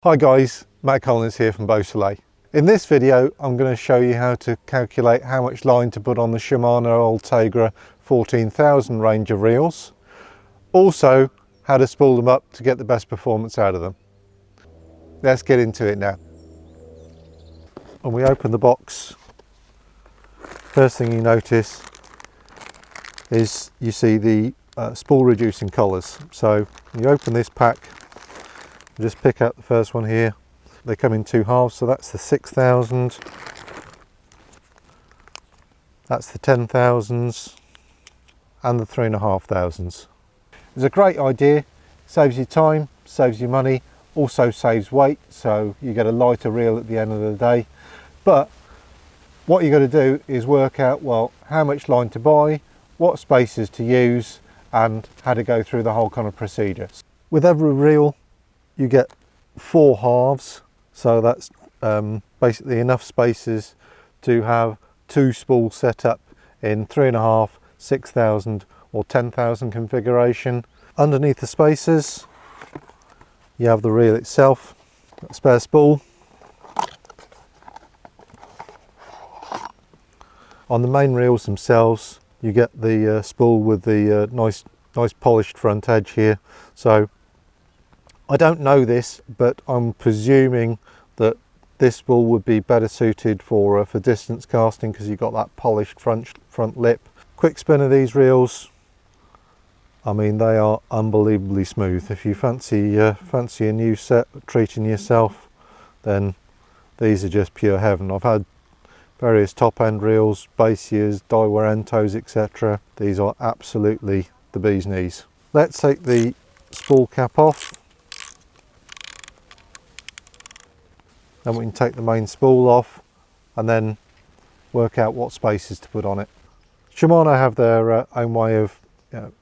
Hi guys, Matt Collins here from Beausoleil. In this video I'm going to show you how to calculate how much line to put on the Shimano Ultegra 14,000 range of reels. Also how to spool them up to get the best performance out of them. Let's get into it now. When we open the box, first thing you notice is you see the spool reducing collars. So you open this pack, just pick out the first one here. They come in two halves, so that's the 6,000, that's the 10,000s and the 3,500s. It's a great idea, saves you time, saves you money, also saves weight, so you get a lighter reel at the end of the day. But what you got to do is work out, well, how much line to buy, what spacers to use, and how to go through the whole kind of procedure. With every reel you get four halves, so that's basically enough spacers to have two spools set up in 3.5, 6,000 or 10,000 configuration. Underneath the spacers you have the reel itself, a spare spool. On the main reels themselves you get the spool with the nice polished front edge here. So I don't know this, but I'm presuming that this spool would be better suited for distance casting because you've got that polished front lip. Quick spin of these reels, I mean, they are unbelievably smooth. If you fancy a new set, treating yourself, then these are just pure heaven. I've had various top end reels, Basias, Diverentos, etc. These are absolutely the bee's knees. Let's take the spool cap off. Then we can take the main spool off and then work out what spacers to put on it. Shimano have their own way of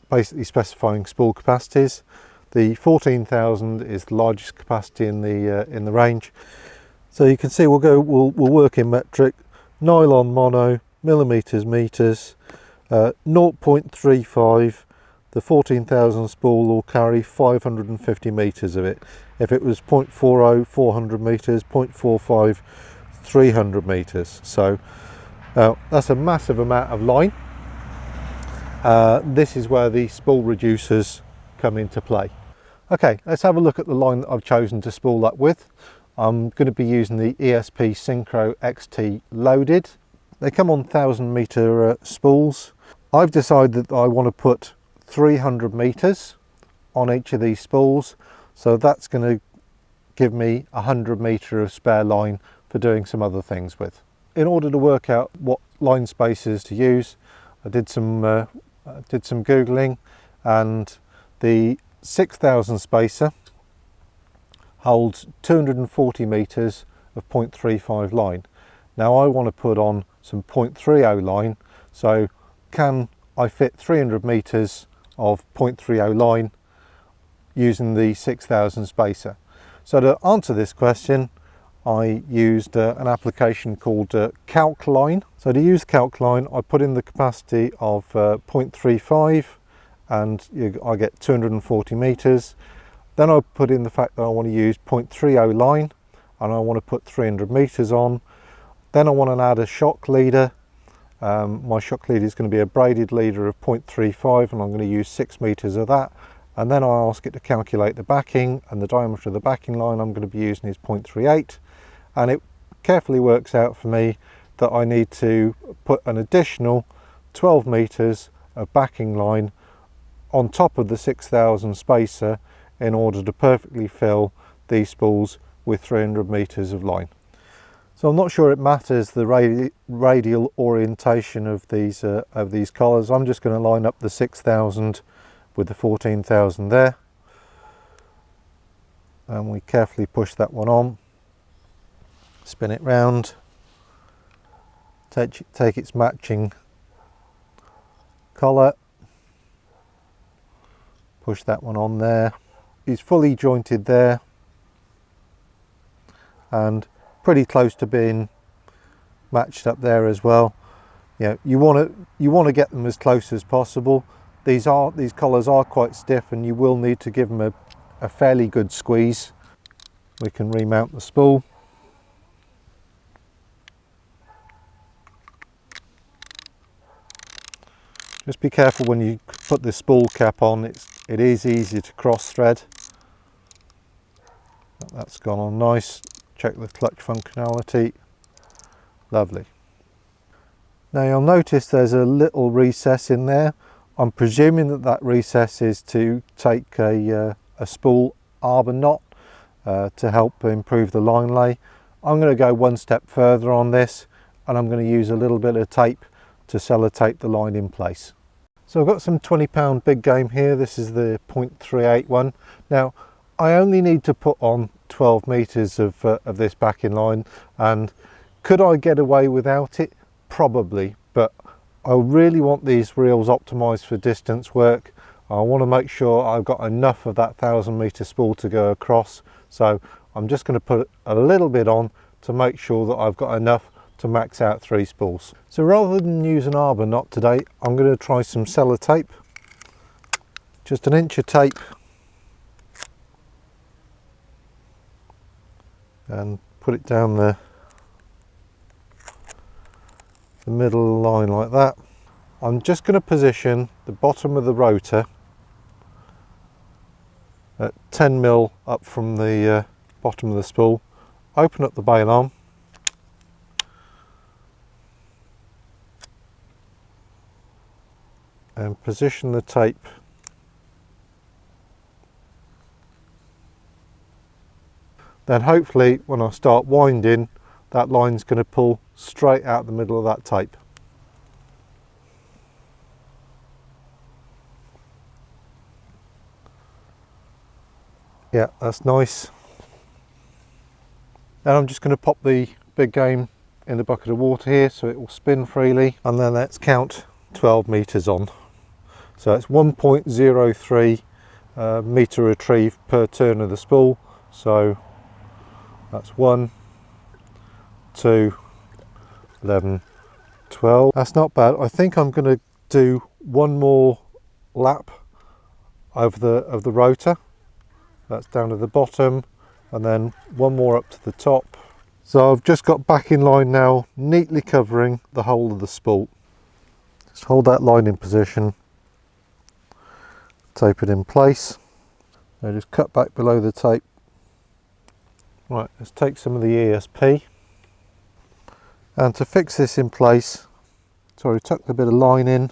basically specifying spool capacities. The 14,000 is the largest capacity in the range. So you can see we'll work in metric, nylon mono, millimeters, meters, 0.35. The 14,000 spool will carry 550 meters of it. If it was 0.40, 400 meters, 0.45, 300 meters. So that's a massive amount of line. This is where the spool reducers come into play. Okay, let's have a look at the line that I've chosen to spool up with. I'm going to be using the ESP Syncro XT Loaded. They come on 1,000 meter spools. I've decided that I want to put 300 meters on each of these spools, so that's going to give me 100 meter of spare line for doing some other things with. In order to work out what line spacers to use, I did some googling, and the 6,000 spacer holds 240 meters of 0.35 line. Now I want to put on some 0.30 line, so can I fit 300 meters of 0.30 line using the 6,000 spacer? So to answer this question, I used an application called CalcLine. So to use CalcLine, I put in the capacity of 0.35 and I get 240 meters. Then I put in the fact that I want to use 0.30 line and I want to put 300 meters on. Then I want to add a shock leader. My shock leader is going to be a braided leader of 0.35 and I'm going to use 6 meters of that. And then I ask it to calculate the backing, and the diameter of the backing line I'm going to be using is 0.38. And it carefully works out for me that I need to put an additional 12 meters of backing line on top of the 6,000 spacer in order to perfectly fill these spools with 300 meters of line. So I'm not sure it matters the radial orientation of these collars. I'm just going to line up the 6,000 with the 14,000 there, and we carefully push that one on, spin it round, take its matching collar, push that one on there. It's fully jointed there and pretty close to being matched up there as well. You want to get them as close as possible. These collars are quite stiff and you will need to give them a fairly good squeeze. we can remount the spool. Just be careful when you put the spool cap on, it is easy to cross thread. That's gone on nice. Check the clutch functionality. Lovely. Now you'll notice there's a little recess in there. I'm presuming that that recess is to take a spool arbor knot to help improve the line lay. I'm going to go one step further on this, and I'm going to use a little bit of tape to sellotape the line in place. So I've got some 20-pound big game here. This is the 0.38 one. Now I only need to put on 12 meters of this backing line, and could I get away without it? Probably, but I really want these reels optimized for distance work. I want to make sure I've got enough of that 1,000-meter spool to go across, so I'm just going to put a little bit on to make sure that I've got enough to max out 3 spools. So rather than use an arbor knot today, I'm going to try some sellotape. Just an inch of tape, and put it down the middle of the line like that. I'm just going to position the bottom of the rotor at 10 mil up from the bottom of the spool, open up the bail arm, and position the tape then. Hopefully when I start winding, that line's going to pull straight out the middle of that tape. Yeah, that's nice. Now I'm just going to pop the big game in the bucket of water here so it will spin freely, and then let's count 12 meters on. So it's 1.03 meter retrieve per turn of the spool. So that's 1, 2, 11, 12. That's not bad. I think I'm going to do one more lap of the rotor. That's down to the bottom, and then one more up to the top. So I've just got backing line now neatly covering the whole of the spool. Just hold that line in position, tape it in place. Now just cut back below the tape. Right, let's take some of the ESP, and to fix this in place, sorry, tuck a bit of line in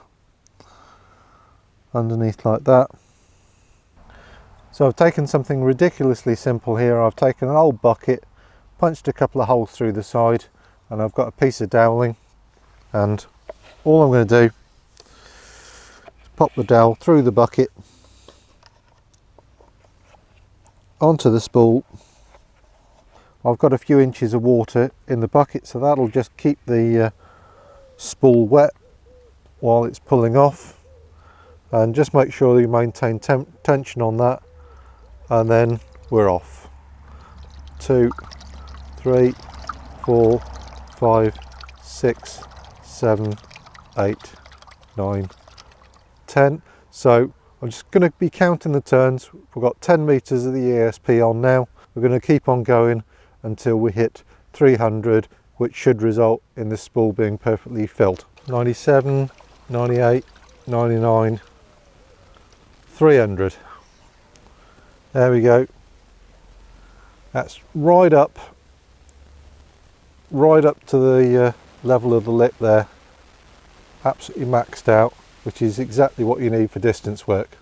underneath like that. So I've taken something ridiculously simple here. I've taken an old bucket, punched a couple of holes through the side, and I've got a piece of doweling, and all I'm going to do is pop the dowel through the bucket onto the spool. I've got a few inches of water in the bucket, so that'll just keep the spool wet while it's pulling off, and just make sure you maintain tension on that, and then we're off. 2, 3, 4, 5, 6, 7, 8, 9, 10. So I'm just going to be counting the turns. We've got 10 meters of the ESP on now. We're going to keep on going until we hit 300, which should result in the spool being perfectly filled. 97, 98, 99, 300. There we go. That's right up to the level of the lip there. Absolutely maxed out, which is exactly what you need for distance work.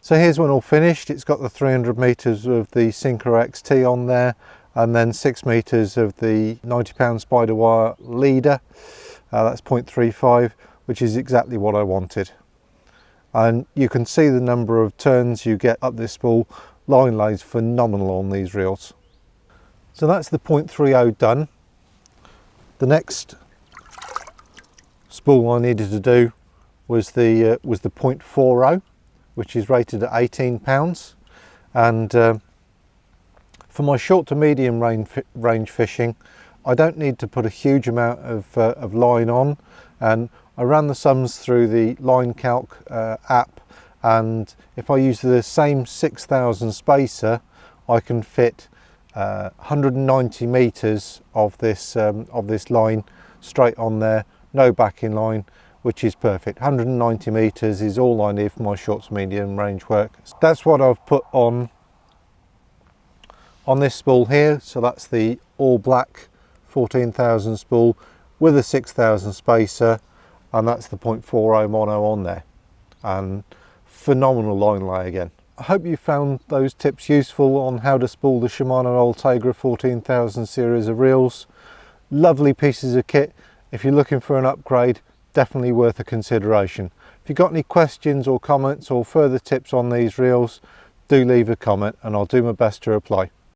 So here's one all finished. It's got the 300 meters of the Syncro XT on there, and then 6 meters of the 90-pound spider wire leader. That's 0.35, which is exactly what I wanted. And you can see the number of turns you get up this spool. Line lays phenomenal on these reels. So that's the 0.30 done. The next spool I needed to do was the 0.40, which is rated at 18 pounds, and for my short to medium range fishing, I don't need to put a huge amount of line on, and I ran the sums through the Line Calc app, and if I use the same 6,000 spacer, I can fit 190 meters of this line straight on there, no backing line, which is perfect. 190 meters is all I need for my short to medium range work. That's what I've put on this spool here. So that's the all black 14,000 spool with a 6,000 spacer, and that's the 0.40 mono on there, and phenomenal line lay again. I hope you found those tips useful on how to spool the Shimano Ultegra 14,000 series of reels. Lovely pieces of kit. If you're looking for an upgrade, definitely worth a consideration. If you've got any questions or comments or further tips on these reels, do leave a comment and I'll do my best to reply.